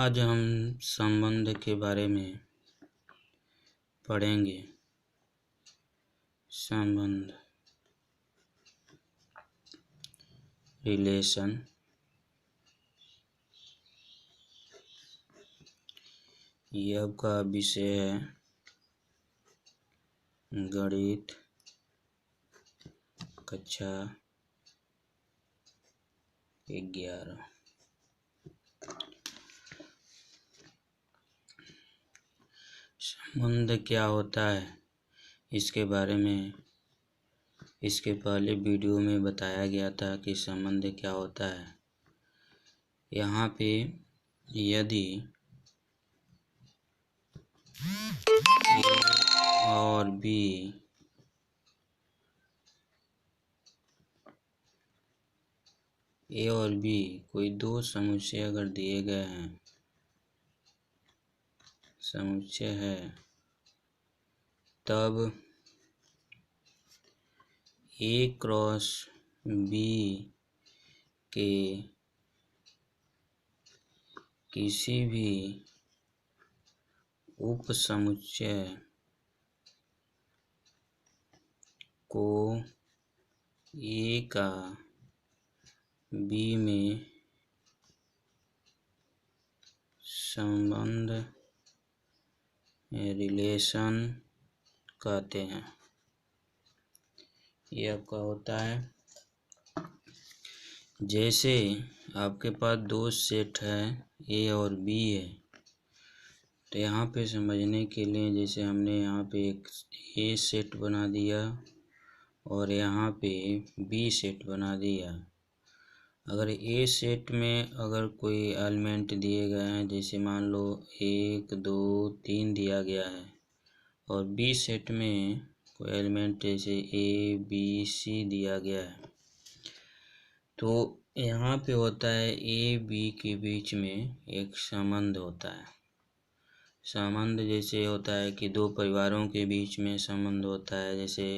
आज हम संबंध के बारे में पढ़ेंगे। संबंध, रिलेशन। ये आपका विषय है गणित कक्षा 11। संबंध क्या होता है इसके बारे में इसके पहले वीडियो में बताया गया था कि संबंध क्या होता है। यहाँ पे यदि ए और बी कोई दो समुच्चय अगर दिए गए हैं, समुच्चय है, तब ए क्रॉस बी के किसी भी उप समुच्चय को ए का बी में संबंध रिलेशन कहते हैं। ये आपका होता है, जैसे आपके पास दो सेट है ए और बी है, तो यहाँ पे समझने के लिए जैसे हमने यहाँ पे एक ए सेट बना दिया और यहाँ पे बी सेट बना दिया। अगर ए सेट में अगर कोई एलिमेंट दिए गए हैं, जैसे मान लो 1 2 3 दिया गया है, और बी सेट में कोई एलिमेंट जैसे ए बी सी दिया गया है, तो यहाँ पे होता है ए बी के बीच में एक संबंध होता है। संबंध जैसे होता है कि दो परिवारों के बीच में संबंध होता है, जैसे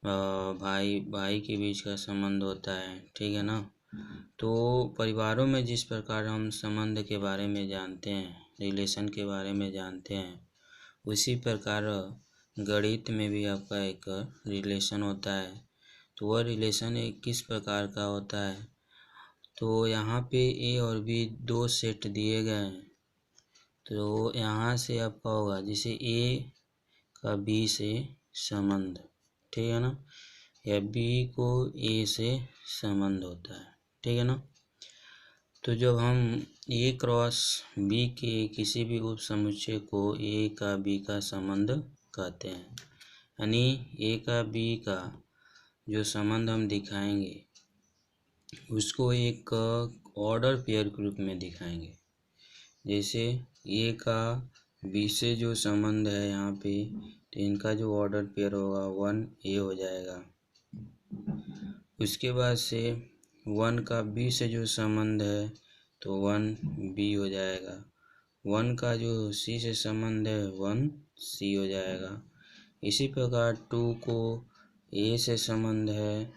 भाई भाई के बीच का संबंध होता है, ठीक है ना। तो परिवारों में जिस प्रकार हम संबंध के बारे में जानते हैं, रिलेशन के बारे में जानते हैं, उसी प्रकार गणित में भी आपका एक रिलेशन होता है। तो वह रिलेशन एक किस प्रकार का होता है, तो यहाँ पे ए और बी दो सेट दिए गए हैं, तो यहाँ से आपका होगा जैसे ए का बी से संबंध, ठीक है ना, या बी को ए से संबंध होता है, ठीक है ना। तो जब हम ए क्रॉस बी के किसी भी उप समुच्चय को ए का बी का संबंध कहते हैं, यानी ए का बी का जो संबंध हम दिखाएंगे उसको एक ऑर्डर पेयर के रूप में दिखाएंगे। जैसे ए का बी से जो संबंध है यहाँ पे, तो इनका जो ऑर्डर पेयर होगा 1 ए हो जाएगा। उसके बाद से 1 का बी से जो संबंध है तो 1 बी हो जाएगा। 1 का जो सी से संबंध है 1 सी हो जाएगा। इसी प्रकार 2 को ए से संबंध है,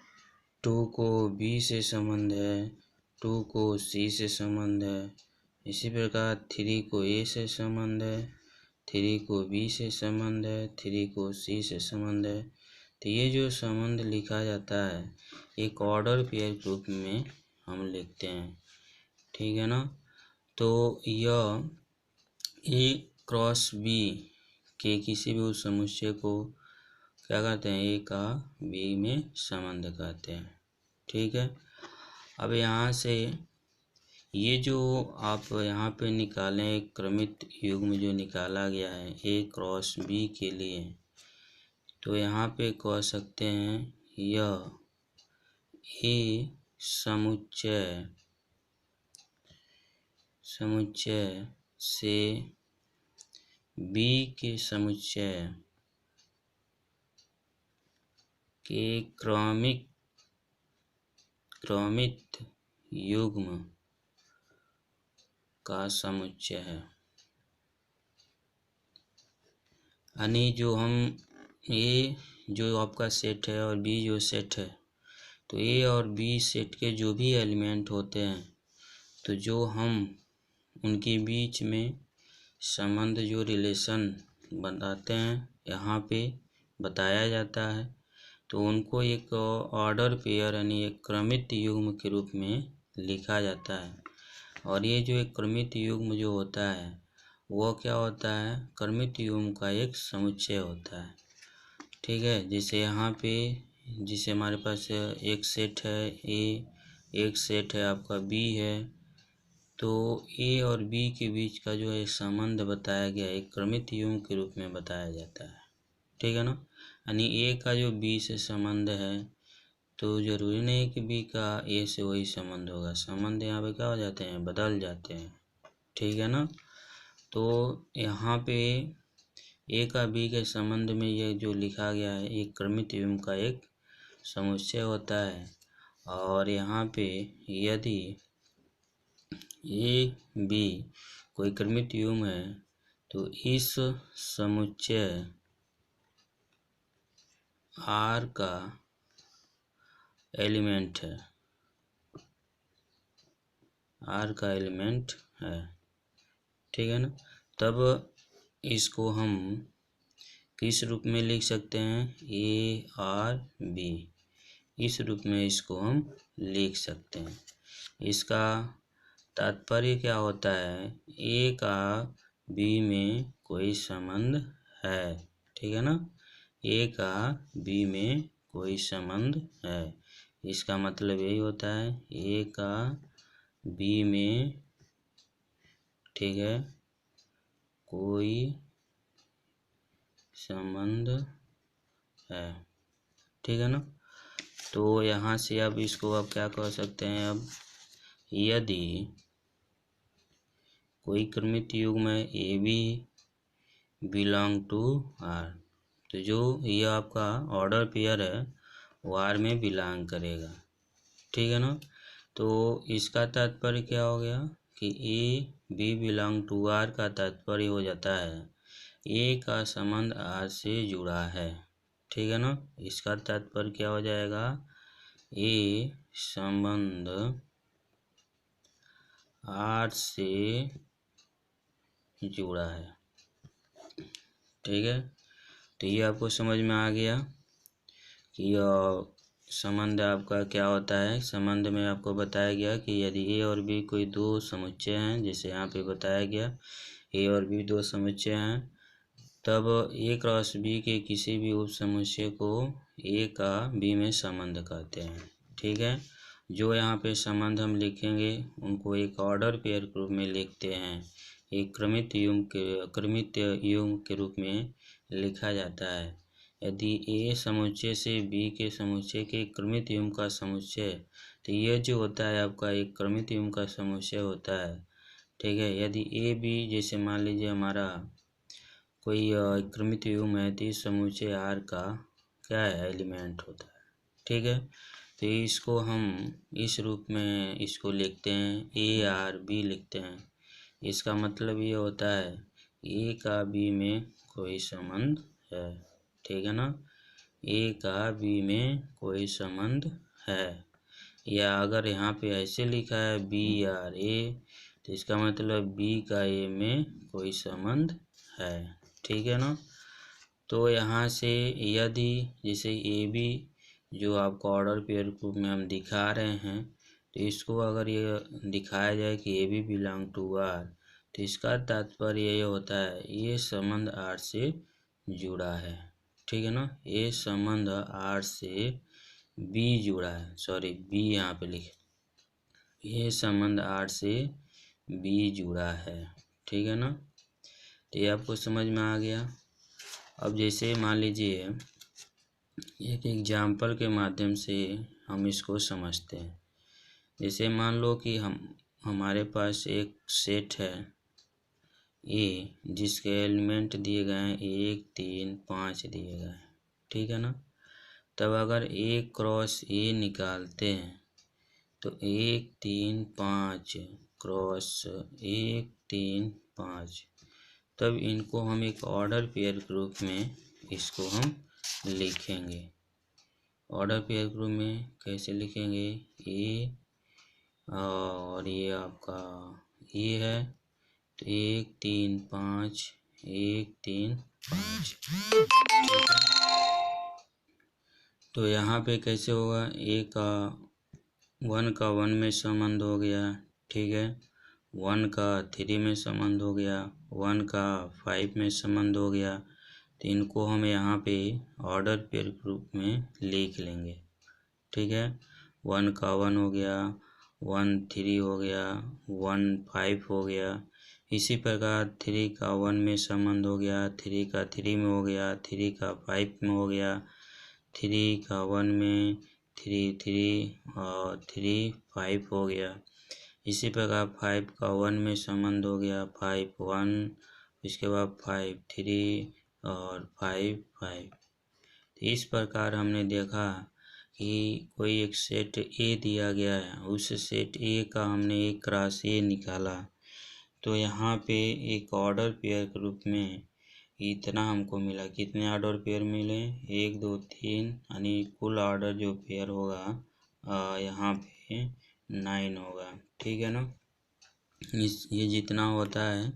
2 को बी से संबंध है, 2 को सी से संबंध है। इसी प्रकार 3 को ए से संबंध है, 3 को बी से संबंध है, 3 को सी से संबंध है। तो ये जो संबंध लिखा जाता है एक ऑर्डर पेयर के रूप में हम लिखते हैं, ठीक है ना। तो यह ए क्रॉस बी के किसी भी उस समुच्चय को क्या कहते हैं, ए का बी में संबंध कहते हैं, ठीक है। अब यहाँ से ये जो आप यहाँ पे निकालें एक क्रमित युग्म जो निकाला गया है ए क्रॉस बी के लिए, तो यहाँ पे कह सकते हैं यह ए समुच्चय से बी के समुच्चय के क्रमित युग्म का समुच्चय है। यानी जो हम ए जो आपका सेट है और बी जो सेट है, तो ए और बी सेट के जो भी एलिमेंट होते हैं, तो जो हम उनके बीच में संबंध जो रिलेशन बताते हैं यहाँ पे बताया जाता है, तो उनको एक ऑर्डर पेयर यानी एक क्रमित युग्म के रूप में लिखा जाता है। और ये जो एक क्रमित युग्म जो होता है वो क्या होता है, क्रमित युग्म का एक समुच्चय होता है। ठीक है, जैसे यहाँ पे जिसे हमारे पास एक सेट है ए, एक सेट है आपका बी है, तो ए और बी के बीच का जो है संबंध बताया गया एक क्रमित युग्म के रूप में बताया जाता है। ठीक है ना, यानी ए का जो बी से संबंध है तो जरूरी नहीं है कि बी का ए से वही संबंध होगा, संबंध यहाँ पे क्या हो जाते हैं, बदल जाते हैं। ठीक है ना, तो यहाँ पे ए का बी के संबंध में ये जो लिखा गया है एक क्रमित युग्म का एक समुच्चय होता है। और यहाँ पे यदि ए बी कोई क्रमित युग्म है तो इस समुच्चय आर का एलिमेंट है, आर का एलिमेंट है। ठीक है ना, तब इसको हम किस रूप में लिख सकते हैं, ए आर बी, इस रूप में इसको हम लिख सकते हैं। इसका तात्पर्य क्या होता है, ए का बी में कोई संबंध है। ठीक है ना, ए का बी में कोई संबंध है, इसका मतलब यही होता है ए का बी में, ठीक है, कोई संबंध है। ठीक है ना, तो यहाँ से अब इसको आप क्या कह सकते हैं, अब यदि कोई क्रमित युग्म है A B belong to R, तो जो ये आपका ऑर्डर पेयर है वो आर में बिलोंग करेगा। ठीक है ना, तो इसका तात्पर्य क्या हो गया कि A B belong to R का तात्पर्य हो जाता है ए का संबंध आर से जुड़ा है। ठीक है ना, इसका तात्पर्य क्या हो जाएगा, ए संबंध आर से जुड़ा है। ठीक है, तो ये आपको समझ में आ गया कि संबंध आपका क्या होता है। संबंध में आपको बताया गया कि यदि ए और बी कोई दो समुच्चय हैं, जैसे यहाँ पे बताया गया ए और बी दो समुच्चय हैं, तब ए क्रॉस बी के किसी भी उप समुच्चय को ए का बी में संबंध कहते हैं। ठीक है, जो यहाँ पे संबंध हम लिखेंगे उनको एक ऑर्डर पेयर के रूप में लिखते हैं, एक क्रमित युग्म के रूप में लिखा जाता है। यदि ए समुच्चय से बी के समुच्चय के क्रमित युग्म का समुच्चय, तो यह जो होता है आपका एक क्रमित युग्म का समुच्चय होता है। ठीक है, यदि ए बी जैसे मान लीजिए हमारा कोई क्रमित युग्म है तो इस समुच्चय आर का क्या है, एलिमेंट होता है। ठीक है, तो इसको हम इस रूप में इसको लिखते हैं, ए आर बी लिखते हैं। इसका मतलब ये होता है ए का बी में कोई संबंध है। ठीक है ना, ए का बी में कोई संबंध है, या अगर यहाँ पे ऐसे लिखा है बी आर ए, तो इसका मतलब बी का ए में कोई संबंध है। ठीक है ना, तो यहाँ से यदि जैसे ए बी जो आपको ऑर्डर पेयर ग्रुप में हम दिखा रहे हैं, तो इसको अगर ये दिखाया जाए कि A B belong to R, तो इसका तात्पर्य ये होता है ये संबंध आर से जुड़ा है। ठीक है ना, ये संबंध आर से बी जुड़ा है, सॉरी बी यहाँ पे लिखे, ये संबंध आर से बी जुड़ा है। ठीक है ना, तो ये आपको समझ में आ गया। अब जैसे मान लीजिए एक एग्जाम्पल के माध्यम से हम इसको समझते हैं। जैसे मान लो कि हमारे पास एक सेट है ए, जिसके एलिमेंट दिए गए हैं 1 3 5 दिए गए हैं। ठीक है ना, तब अगर ए क्रॉस ए निकालते हैं तो 1 3 5 क्रॉस 1 3 5, तब इनको हम एक ऑर्डर पेयर के रूप में इसको हम लिखेंगे। ऑर्डर पेयर ग्रुप में कैसे लिखेंगे, ए और ये आपका ए है, तो 1 3 5 1 3 5। तो यहाँ पे कैसे होगा, ए का 1 का 1 में संबंध हो गया, ठीक है, 1 का 3 में संबंध हो गया, 1 का 5 में संबंध हो गया। तो इनको हम यहाँ पे ऑर्डर पेयर के रूप में लिख लेंगे, ठीक है। 1 का 1 हो गया, 1 3 हो गया, 1 5 हो गया। इसी प्रकार 3 का 1 में संबंध हो गया, 3 का 3 में हो गया, 3 का 5 में हो गया, 3 का 1 में 3 3 और 3 5 हो गया। इसी प्रकार 5 का 1 में संबंध हो गया, 5 1, इसके बाद 5 3 और 5 5। तो इस प्रकार हमने देखा कि कोई एक सेट ए दिया गया है, उस सेट ए का हमने एक क्रॉस ए निकाला। तो यहाँ पे एक ऑर्डर पेयर के रूप में इतना हमको मिला। कितने ऑर्डर पेयर मिले, 1 2 3, यानी कुल ऑर्डर जो पेयर होगा यहाँ पे 9 होगा, ठीक है ना। ये जितना होता है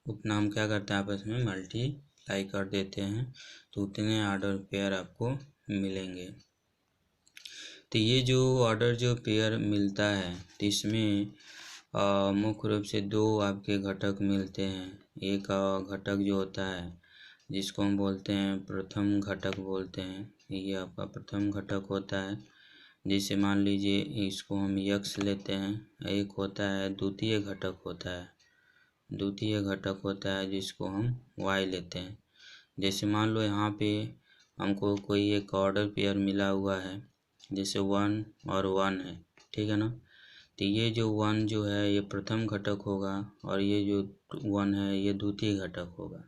उतना हम क्या करते हैं, आपस में मल्टीप्लाई कर देते हैं, तो उतने ऑर्डर पेयर आपको मिलेंगे। तो ये जो ऑर्डर जो पेयर मिलता है, तो इसमें मुख्य रूप से 2 आपके घटक मिलते हैं। एक घटक जो होता है जिसको हम बोलते हैं प्रथम घटक बोलते हैं, ये आपका प्रथम घटक होता है। जैसे मान लीजिए इसको हम x लेते हैं। एक होता है द्वितीय घटक होता है, द्वितीय घटक होता है जिसको हम y लेते हैं। जैसे मान लो यहाँ पे हमको कोई एक ऑर्डर पेयर मिला हुआ है, जैसे 1 और 1 है, ठीक है ना। तो ये जो 1 जो है ये प्रथम घटक होगा और ये जो 1 है ये द्वितीय घटक होगा।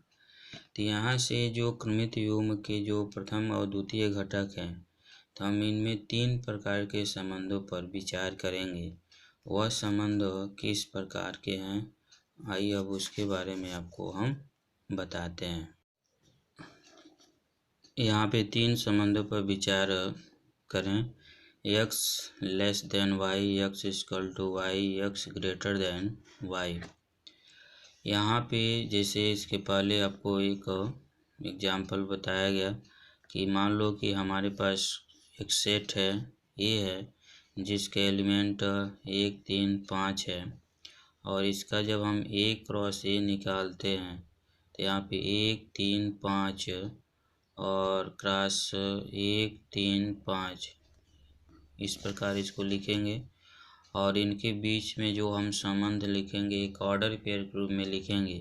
तो यहाँ से जो क्रमित युग्म के जो प्रथम और द्वितीय घटक हैं, तो हम इनमें 3 प्रकार के संबंधों पर विचार करेंगे। वह संबंध किस प्रकार के हैं, आइए अब उसके बारे में आपको हम बताते हैं। यहाँ पे 3 संबंधों पर विचार करें। x less than y, x equal to y, x greater than y। यहाँ पे जैसे इसके पहले आपको एक एग्जाम्पल बताया गया कि मान लो कि हमारे पास एक सेट है ए है जिसके एलिमेंट 1 3 5 है, और इसका जब हम ए क्रॉस ए निकालते हैं तो यहाँ पे 1 3 5 और क्रॉस 1 3 5 इस प्रकार इसको लिखेंगे। और इनके बीच में जो हम संबंध लिखेंगे एक ऑर्डर पेयर के रूप में लिखेंगे।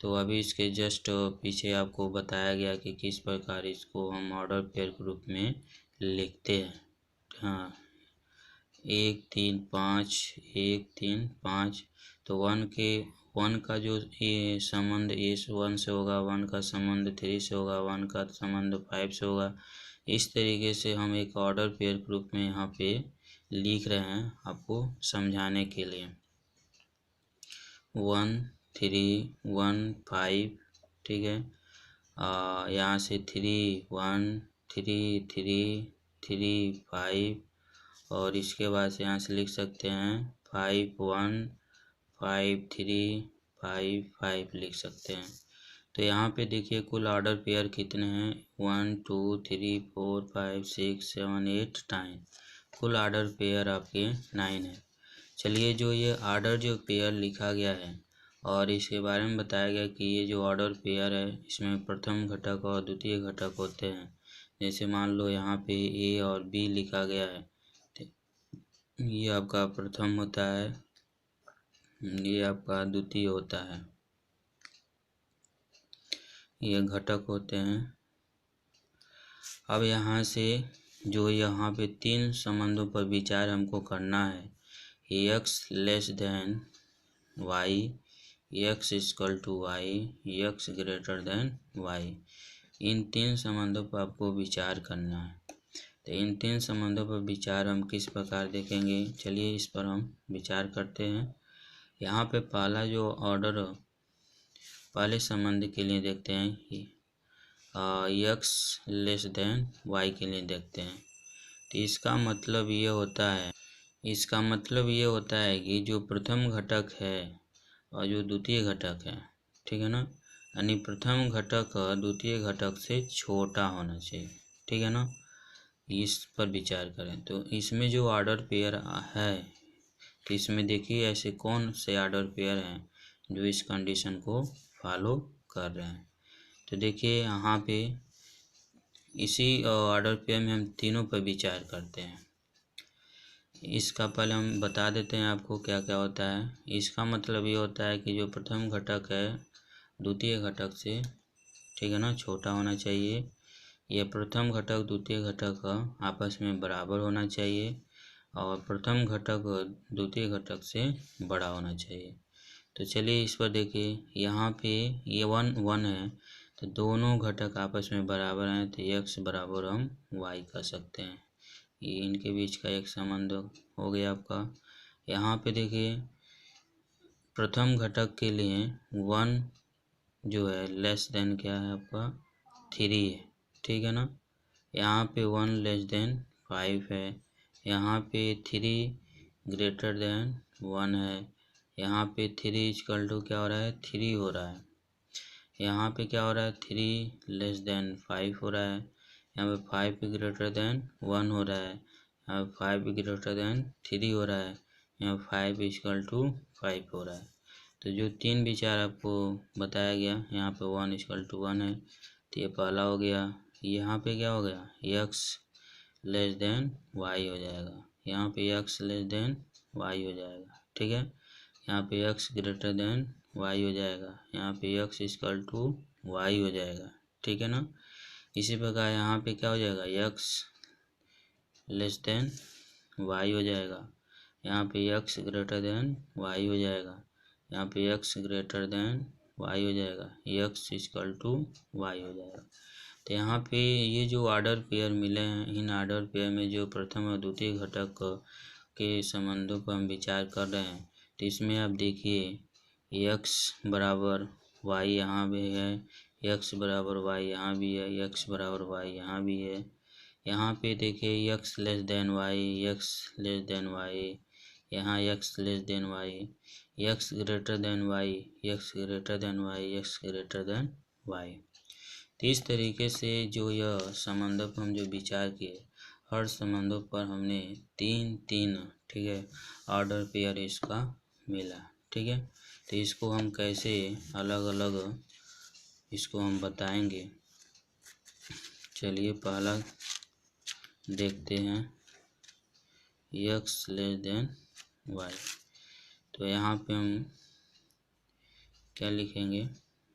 तो अभी इसके जस्ट पीछे आपको बताया गया कि किस प्रकार इसको हम ऑर्डर पेयर के रूप में लिखते हैं। हाँ, 1 3 5 1 3 5। तो 1 का जो ये संबंध इस 1 से होगा, 1 का संबंध 3 से होगा, 1 का संबंध 5 से होगा। इस तरीके से हम एक ऑर्डर पेयर के रूप में यहाँ पे लिख रहे हैं आपको समझाने के लिए। 1 3 1 5, ठीक है। यहाँ से 3 1 3 3 3 5, और इसके बाद से यहाँ से लिख सकते हैं 5 1 5 3 5 5 लिख सकते हैं। तो यहाँ पे देखिए कुल ऑर्डर पेयर कितने हैं, 1 2 3 4 5 6 7 8 9। कुल ऑर्डर पेयर आपके 9 है। चलिए, जो ये ऑर्डर जो पेयर लिखा गया है और इसके बारे में बताया गया कि ये जो ऑर्डर पेयर है इसमें प्रथम घटक और द्वितीय घटक होते हैं। जैसे मान लो यहाँ पे ए और बी लिखा गया है, तो ये आपका प्रथम होता है, ये आपका द्वितीय होता है, ये घटक होते हैं। अब यहाँ से जो यहाँ पे 3 संबंधों पर विचार हमको करना है, x less than y, x equal to y, x greater than y। इन 3 संबंधों पर आपको विचार करना है। तो इन 3 संबंधों पर विचार हम किस प्रकार देखेंगे, चलिए इस पर हम विचार करते हैं। यहाँ पे पहला जो ऑर्डर पहले संबंध के लिए देखते हैं कि x लेस देन y के लिए देखते हैं। तो इसका मतलब ये होता है कि जो प्रथम घटक है और जो द्वितीय घटक है, ठीक है ना, यानी प्रथम घटक द्वितीय घटक से छोटा होना चाहिए, ठीक है ना। इस पर विचार करें तो इसमें जो ऑर्डर पेयर है, तो इसमें देखिए ऐसे कौन से ऑर्डर पेयर हैं जो इस कंडीशन को फॉलो कर रहे हैं। तो देखिए यहाँ पे इसी ऑर्डर पेयर में हम तीनों पर विचार करते हैं। इसका पहले हम बता देते हैं आपको क्या क्या होता है। इसका मतलब ये होता है कि जो प्रथम घटक है द्वितीय घटक से, ठीक है ना, छोटा होना चाहिए। यह प्रथम घटक द्वितीय घटक आपस में बराबर होना चाहिए और प्रथम घटक द्वितीय घटक से बड़ा होना चाहिए। तो चलिए इस पर देखिए, यहाँ पे ये 1 1 है, तो दोनों घटक आपस में बराबर हैं, तो x बराबर हम y कर सकते हैं। ये इनके बीच का एक संबंध हो गया आपका। यहाँ पे देखिए प्रथम घटक के लिए 1 जो है लेस देन क्या है आपका 3 है, ठीक है ना। यहाँ पे 1 लेस देन 5 है, यहाँ पे 3 ग्रेटर देन 1 है, यहाँ पे 3 इक्वल टू क्या हो रहा है 3 हो रहा है, यहाँ पे क्या हो रहा है 3 लेस देन 5 हो रहा है, यहाँ पे 5 ग्रेटर देन 1 हो रहा है, यहाँ पे 5 ग्रेटर देन 3 हो रहा है, यहाँ 5 इक्वल टू 5 हो रहा है। तो जो तीन विचार आपको बताया गया, यहाँ पे 1 इक्वल टू 1 है, तो ये पहला हो गया। यहाँ पे क्या हो गया x लेस देन y हो जाएगा, यहाँ पे x लेस देन y हो जाएगा, ठीक है। यहाँ पे x ग्रेटर देन y हो जाएगा, यहाँ पे x इक्वल टू y हो जाएगा, ठीक है ना। इसी प्रकार यहाँ पे क्या हो जाएगा x लेस देन y हो जाएगा, यहाँ पे x ग्रेटर देन y हो जाएगा, यहाँ पे x ग्रेटर देन y हो जाएगा, x इक्वल टू y हो जाएगा। तो यहाँ पे ये जो ऑर्डर पेयर मिले हैं, इन ऑर्डर पेयर में जो प्रथम और द्वितीय घटक के संबंधों पर हम विचार कर रहे हैं, तो इसमें आप देखिए x बराबर y यहाँ भी है, x बराबर y यहाँ भी है, x बराबर y यहाँ भी है। यहाँ पे देखिए x less than y, x less than y, यहाँ x less than y, x greater than y, x greater than y, x greater than y। तो इस तरीके से जो यह संबंधों पर हम जो विचार किए, हर संबंधों पर हमने तीन तीन, ठीक है, ऑर्डर पेयर इसका मिला, ठीक है। तो इसको हम कैसे अलग अलग इसको हम बताएंगे। चलिए पहला देखते हैं x लेस देन y। तो यहाँ पे हम क्या लिखेंगे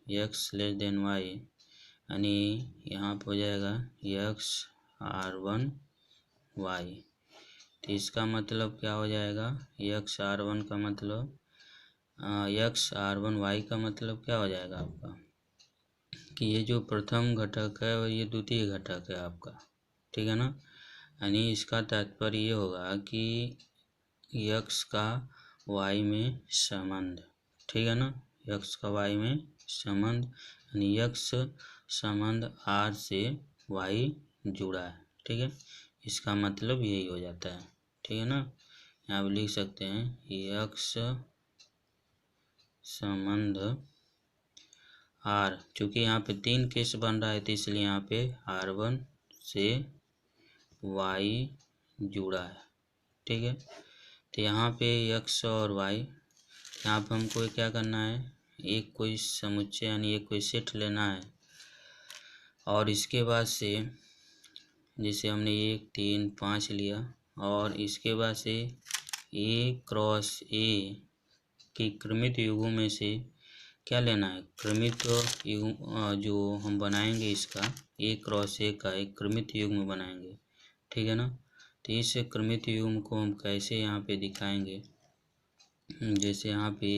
x लेस देन y, यानी यहाँ पर हो जाएगा x r1 y। तो इसका मतलब क्या हो जाएगा x r1 का मतलब x r1 y का मतलब क्या हो जाएगा आपका कि ये जो प्रथम घटक है और ये द्वितीय घटक है आपका, ठीक है ना। यानी इसका तात्पर्य ये होगा कि x का y में संबंध, ठीक है ना, x का y में संबंध, यानी x संबंध r से y जुड़ा है, ठीक है। इसका मतलब यही हो जाता है, ठीक है ना। यहाँ पे लिख सकते हैं x संबंध r, चूँकि यहाँ पे 3 केस बन रहा है तो इसलिए यहाँ पे r1 से y जुड़ा है, ठीक है। तो यहाँ पे x और y, यहाँ पे हमको क्या करना है, एक कोई समुच्चय यानी एक कोई सेट लेना है, और इसके बाद से जैसे हमने 1 3 5 लिया, और इसके बाद से a क्रॉस a की क्रमित युगों में से क्या लेना है, क्रमित युग्म जो हम बनाएंगे इसका a क्रॉस a का एक क्रमित युग्म बनाएंगे, ठीक है ना। तो इस क्रमित युग्म को हम कैसे यहाँ पे दिखाएंगे, जैसे यहाँ पे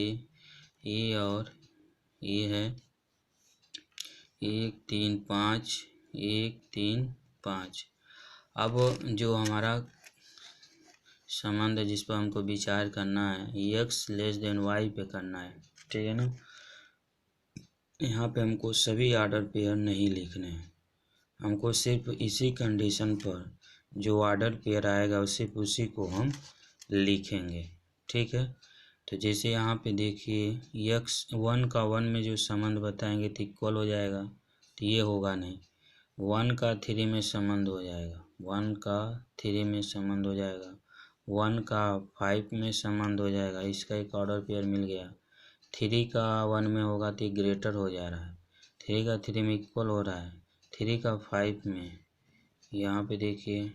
a और a है 1 3 5 1 3 5। अब जो हमारा संबंध है जिस पर हमको विचार करना है x लेस देन y पे करना है, ठीक है ना। यहाँ पे हमको सभी ऑर्डर पेयर नहीं लिखने हैं, हमको सिर्फ इसी कंडीशन पर जो ऑर्डर पेयर आएगा सिर्फ उसी को हम लिखेंगे, ठीक है। तो जैसे यहाँ पे देखिए यक्स 1 का 1 में जो संबंध बताएंगे तो इक्वल हो जाएगा, तो ये होगा नहीं। 1 का 3 में संबंध हो जाएगा, 1 का 3 में संबंध हो जाएगा, 1 का 5 में संबंध हो जाएगा, इसका एक ऑर्डर पेयर मिल गया। 3 का 1 में होगा तो ग्रेटर हो जा रहा है, 3 का 3 में इक्वल हो रहा है, 3 का 5 में। यहाँ पे देखिए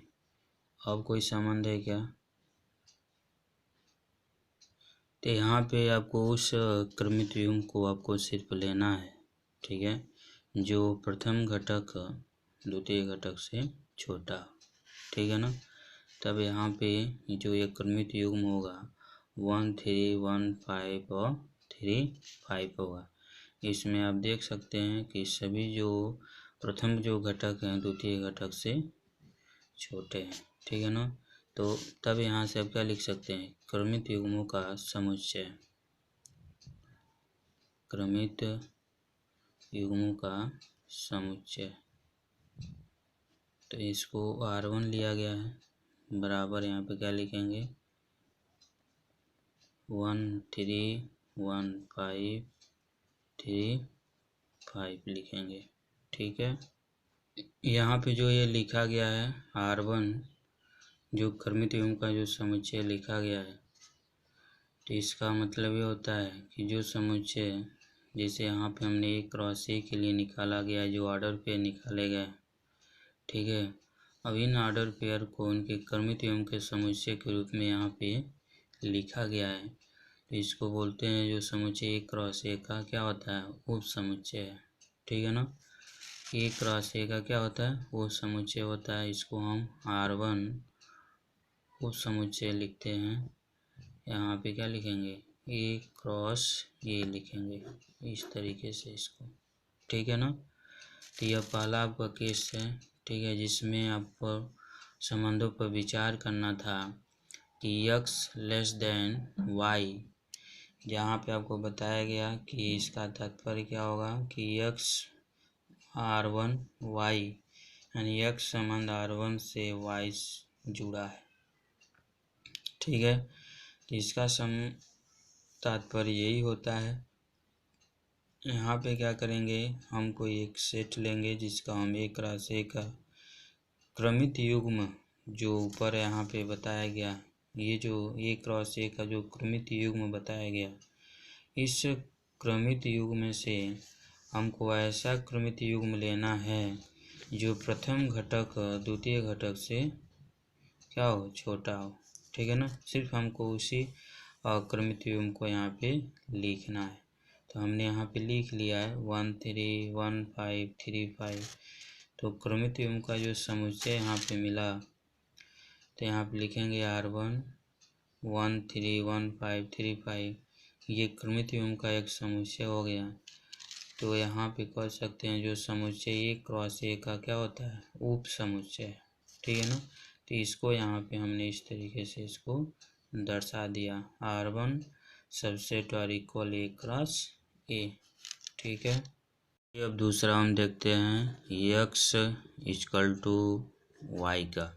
अब कोई संबंध है क्या? तो यहाँ पे आपको उस क्रमित युग्म को आपको सिर्फ लेना है, ठीक है, जो प्रथम घटक द्वितीय घटक से छोटा, ठीक है ना। तब यहाँ पे जो ये क्रमित युग्म होगा 1 3 1 5 और 3 5 होगा। इसमें आप देख सकते हैं कि सभी जो प्रथम जो घटक हैं द्वितीय घटक से छोटे हैं, ठीक है ना। तो तब यहाँ से आप क्या लिख सकते हैं? क्रमित युग्मों का समुच्चय, क्रमित युग्मों का समुच्चय। तो इसको R1 लिया गया है बराबर, यहाँ पे क्या लिखेंगे 1 3 1 5 3 5 लिखेंगे, ठीक है। यहाँ पे जो ये लिखा गया है R1 जो क्रमित युग्म का जो समुच्चय लिखा गया है, तो इसका मतलब ये होता है कि जो समुच्चय जैसे यहाँ पे हमने A क्रॉस A के लिए निकाला गया है, जो ऑर्डर पेयर निकाले गए, ठीक है। अब इन ऑर्डर पेयर को उनके क्रमित युग्म के समुच्चय के रूप में यहाँ पे लिखा गया है, तो इसको बोलते हैं जो समुच्चय A क्रॉस A का क्या होता है? उप समुच्चय है, ठीक है ना। A क्रॉस A का क्या होता है? उप समुच्चय होता है। इसको हम R1 उप समुच्चय लिखते हैं। यहाँ पे क्या लिखेंगे? A क्रॉस A लिखेंगे इस तरीके से इसको, ठीक है ना। तो यह पहला आपका केस है, ठीक है, जिसमें आपको संबंधों पर विचार करना था कि x लेस देन y, जहाँ पे आपको बताया गया कि इसका तात्पर्य क्या होगा कि x R1 y यानी x संबंध R1 से y जुड़ा है, ठीक है। तो इसका तात्पर्य यही होता है। यहाँ पे क्या करेंगे, हम कोई एक सेट लेंगे जिसका हम A क्रॉस A का क्रमित युग्म जो ऊपर यहाँ पे बताया गया, ये जो A क्रॉस A का जो क्रमित युग्म बताया गया, इस क्रमित युग्म में से हमको ऐसा क्रमित युग्म लेना है जो प्रथम घटक द्वितीय घटक से क्या हो? छोटा हो, ठीक है ना। सिर्फ हमको उसी क्रमित युग्म को यहाँ पे लिखना है। तो हमने यहाँ पे लिख लिया है 1 3 1 5 3 5। तो क्रमित युग्म का जो समुच्चय यहाँ पे मिला, तो यहाँ पे लिखेंगे R1 1 3 1 5 3 5, ये क्रमित युग्म का एक समुच्चय हो गया। तो यहाँ पे कह सकते हैं जो समुच्चय A क्रॉस A का क्या होता है? उप समुच्चय, ठीक है ना। तो इसको यहाँ पे हमने इस तरीके से इसको दर्शा दिया, R1 सबसेट और इक्वल A क्रॉस A, ठीक है। अब दूसरा हम देखते हैं x इक्वल टू y का।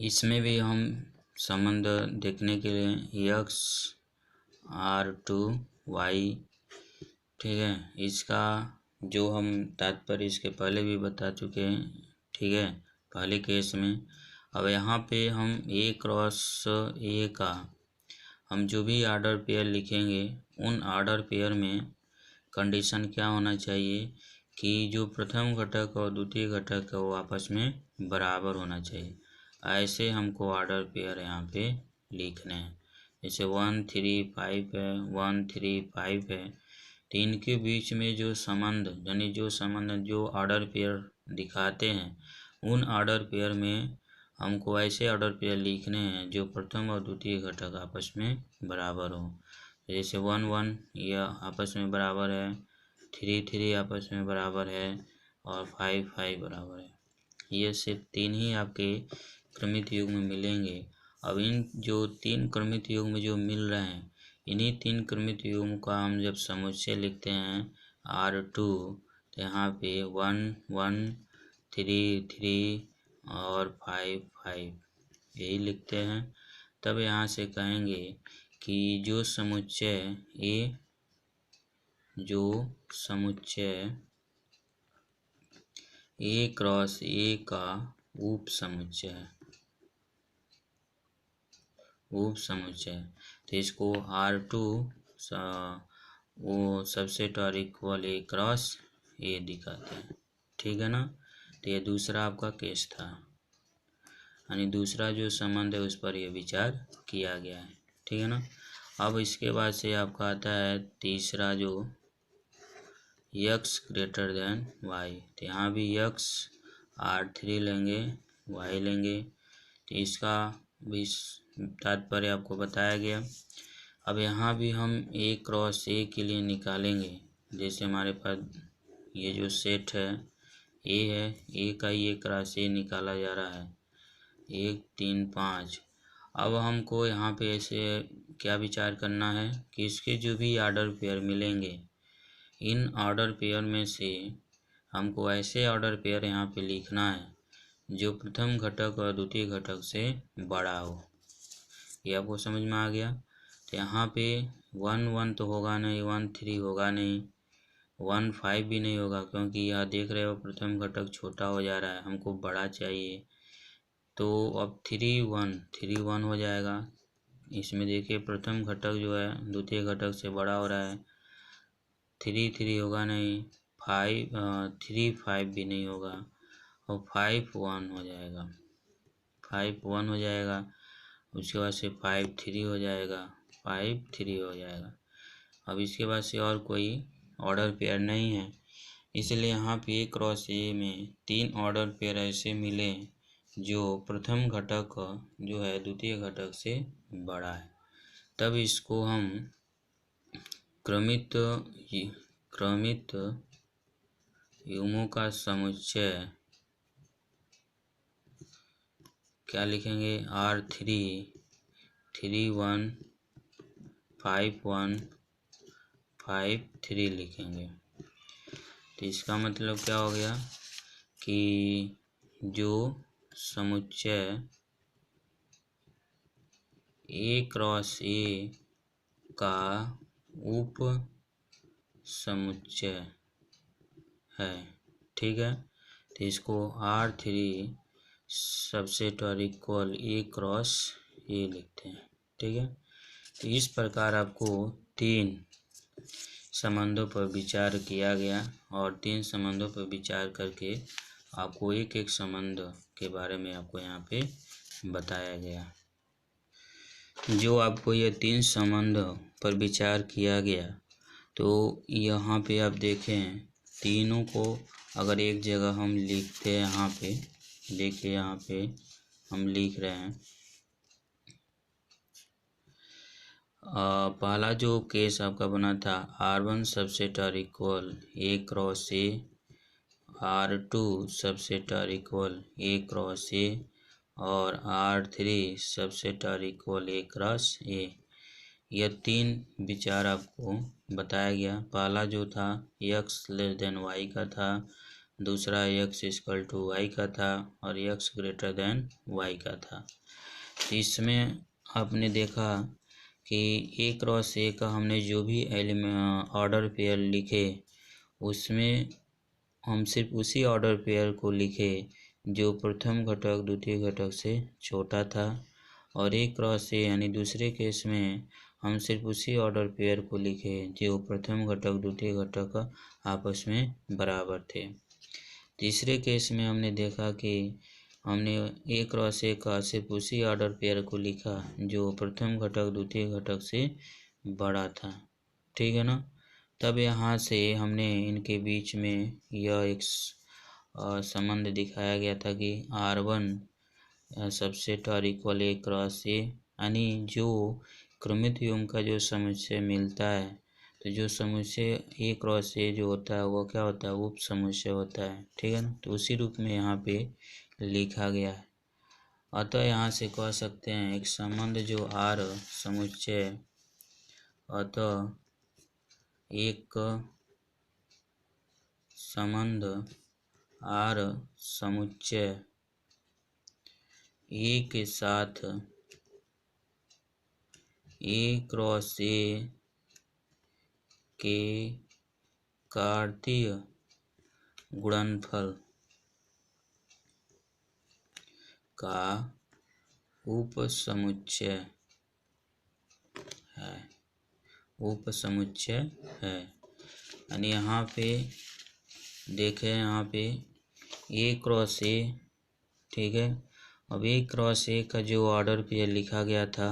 इसमें भी हम संबंध देखने के लिए x R2y, ठीक है, इसका जो हम तात्पर्य इसके पहले भी बता चुके हैं, ठीक है, पहले केस में। अब यहाँ पे हम A क्रॉस A का हम जो भी ऑर्डर पेयर लिखेंगे, उन ऑर्डर पेयर में कंडीशन क्या होना चाहिए कि जो प्रथम घटक और द्वितीय घटक है वो आपस में बराबर होना चाहिए। ऐसे हमको ऑर्डर पेयर यहाँ पे लिखने हैं। जैसे 1 3 5 है, 1 3 5 है, तो इनके बीच में जो संबंध यानी जो संबंध जो ऑर्डर पेयर दिखाते हैं, उन ऑर्डर पेयर में हमको ऐसे ऑर्डर पेयर लिखने हैं जो प्रथम और द्वितीय घटक आपस में बराबर हो। जैसे 1 1 यह आपस में बराबर है, 3 3 आपस में बराबर है और 5 5 बराबर है। ये सिर्फ 3 ही आपके क्रमित युग्म मिलेंगे। अब इन जो 3 क्रमित युग्म जो मिल रहे हैं, इन्हीं 3 क्रमित युग्म का हम जब समुच्चय लिखते हैं R2, तो यहाँ पे 1 1 3 3 और 5 5 यही लिखते हैं। तब यहाँ से कहेंगे कि जो समुच्चय ए क्रॉस ए का उप समुच्चय तो इसको R2 वो सबसेट और इक्वल ए क्रॉस ए दिखाते हैं। ठीक है ना। तो ये दूसरा आपका केस था, यानी दूसरा जो संबंध है उस पर यह विचार किया गया है। ठीक है ना। अब इसके बाद से आपका आता है तीसरा जो x ग्रेटर देन y। तो यहाँ भी x R3 लेंगे, y लेंगे, तो इसका भी तात्पर्य आपको बताया गया। अब यहाँ भी हम ए क्रॉस ए के लिए निकालेंगे। जैसे हमारे पास ये जो सेट है ए का ही ए क्रॉस ए निकाला जा रहा है 1 3 5। अब हमको यहाँ पे ऐसे क्या विचार करना है कि इसके जो भी ऑर्डर पेयर मिलेंगे, इन ऑर्डर पेयर में से हमको ऐसे ऑर्डर पेयर यहाँ पे लिखना है जो प्रथम घटक और द्वितीय घटक से बड़ा हो। ये आपको समझ में आ गया। तो यहाँ पे 1 1 तो होगा नहीं, 1 3 होगा नहीं, 1 5 भी नहीं होगा, क्योंकि यह देख रहे हो प्रथम घटक छोटा हो जा रहा है, हमको बड़ा चाहिए। तो अब 3 1 हो जाएगा। इसमें देखिए प्रथम घटक जो है द्वितीय घटक से बड़ा हो रहा है। 3 3 होगा नहीं, 3 5 भी नहीं होगा, और 5 1 हो जाएगा, 5 1 हो जाएगा। उसके बाद से 5 3 हो जाएगा, 5 3 हो जाएगा। अब इसके बाद से और कोई ऑर्डर पेयर नहीं है, इसलिए यहाँ पे ए क्रॉस ए में 3 ऑर्डर पेयर ऐसे मिले जो प्रथम घटक जो है द्वितीय घटक से बड़ा है। तब इसको हम क्रमित युग्मों का समुच्चय क्या लिखेंगे, R3 3 1 5 1 5 3 लिखेंगे। तो इसका मतलब क्या हो गया कि जो समुच्चय ए क्रॉस ए का उप समुच्चय है। ठीक है। तो इसको R3 सबसेट और इक्वल ए क्रॉस ए लिखते हैं। ठीक है। तो इस प्रकार आपको 3 संबंधों पर विचार किया गया, और 3 संबंधों पर विचार करके आपको एक एक संबंध के बारे में आपको यहाँ पे बताया गया। जो आपको ये 3 संबंध पर विचार किया गया, तो यहाँ पे आप देखें तीनों को अगर एक जगह हम लिखते हैं, यहाँ पे देखिए, यहाँ पे हम लिख रहे हैं। पहला जो केस आपका बना था R1 सबसेट और इक्वल ए क्रॉस ए, R2 सबसेट और इक्वल ए क्रॉस ए, और R3 सबसेट और इक्वल ए क्रॉस ए। यह 3 विचार आपको बताया गया। पहला जो था x लेस देन y का था, दूसरा x इक्वल टू y का था, और x ग्रेटर देन y का था। इसमें आपने देखा कि ए क्रॉस ए का हमने जो भी ऑर्डर पेयर लिखे, उसमें हम सिर्फ उसी ऑर्डर पेयर को लिखे जो प्रथम घटक द्वितीय घटक से छोटा था, और ए क्रॉस ए यानी दूसरे केस में हम सिर्फ उसी ऑर्डर पेयर को लिखे जो प्रथम घटक द्वितीय घटक आपस में बराबर थे। तीसरे केस में हमने देखा कि हमने ए क्रॉस ए का सिर्फ उसी ऑर्डर पेयर को लिखा जो प्रथम घटक द्वितीय घटक से बड़ा था। ठीक है ना। तब यहाँ से हमने इनके बीच में यह एक संबंध दिखाया गया था कि R1 सबसेट और इक्वल ए क्रॉस ए, यानी जो क्रमित युग्म का जो समुच्चय मिलता है, तो जो समुच्चय ए क्रॉस ए जो होता है वो क्या होता है, उप समुच्चय होता है। ठीक है ना। तो उसी रूप में यहाँ पे लिखा गया है। अतः यहाँ से कह सकते हैं एक संबंध जो R समुच्चय, अतः एक संबंध R समुच्चय ए के साथ ए क्रॉस ए के कार्तीय गुणनफल का उपसमुच्चय है, उपसमुच्चय है। यानी यहाँ पे देखें, यहाँ पे ए क्रॉस ए, ठीक है। अब ए क्रॉस ए का जो ऑर्डर पेयर लिखा गया था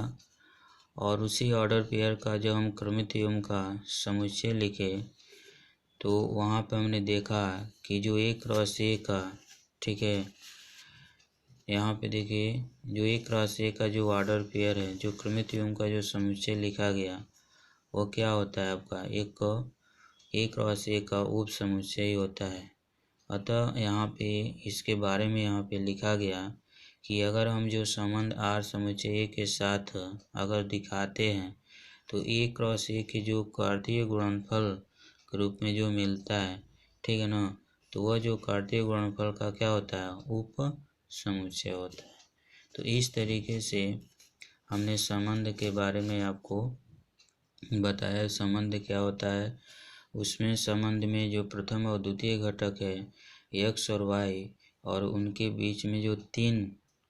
और उसी ऑर्डर पेयर का जब हम क्रमित युग्म का समुच्चय लिखे तो वहाँ पे हमने देखा कि जो ए क्रॉस ए का, ठीक है, यहाँ पे देखिए जो ए क्रॉस ए का जो ऑर्डर पेयर है, जो क्रमित युग्म का जो समुच्चय लिखा गया वो क्या होता है आपका, एक ए क्रॉस ए का उप समुच्चय होता है। अतः यहाँ पे इसके बारे में यहाँ पे लिखा गया कि अगर हम जो संबंध आर समुच्चय ए के साथ अगर दिखाते हैं तो ए क्रॉस ए के जो कार्तीय गुणनफल के रूप में जो मिलता है, ठीक है ना, तो वह जो कार्तीय गुणनफल का क्या होता है, उप समुच्चय होता है। तो इस तरीके से हमने संबंध के बारे में आपको बताया। संबंध क्या होता है, उसमें संबंध में जो प्रथम और द्वितीय घटक है एक्स और वाई, और उनके बीच में जो तीन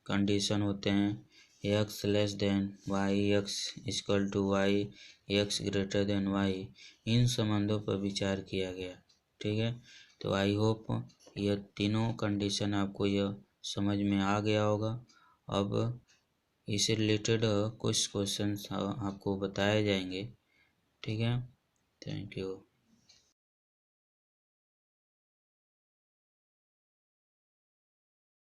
कंडीशन होते हैं, X less than Y, X equal to Y, X greater than Y, इन संबंधों पर विचार किया गया, ठीक है। तो आई होप यह तीनों कंडीशन आपको यह समझ में आ गया होगा। अब इससे रिलेटेड कुछ क्वेश्चंस आपको बताए जाएंगे, ठीक है। Thank you.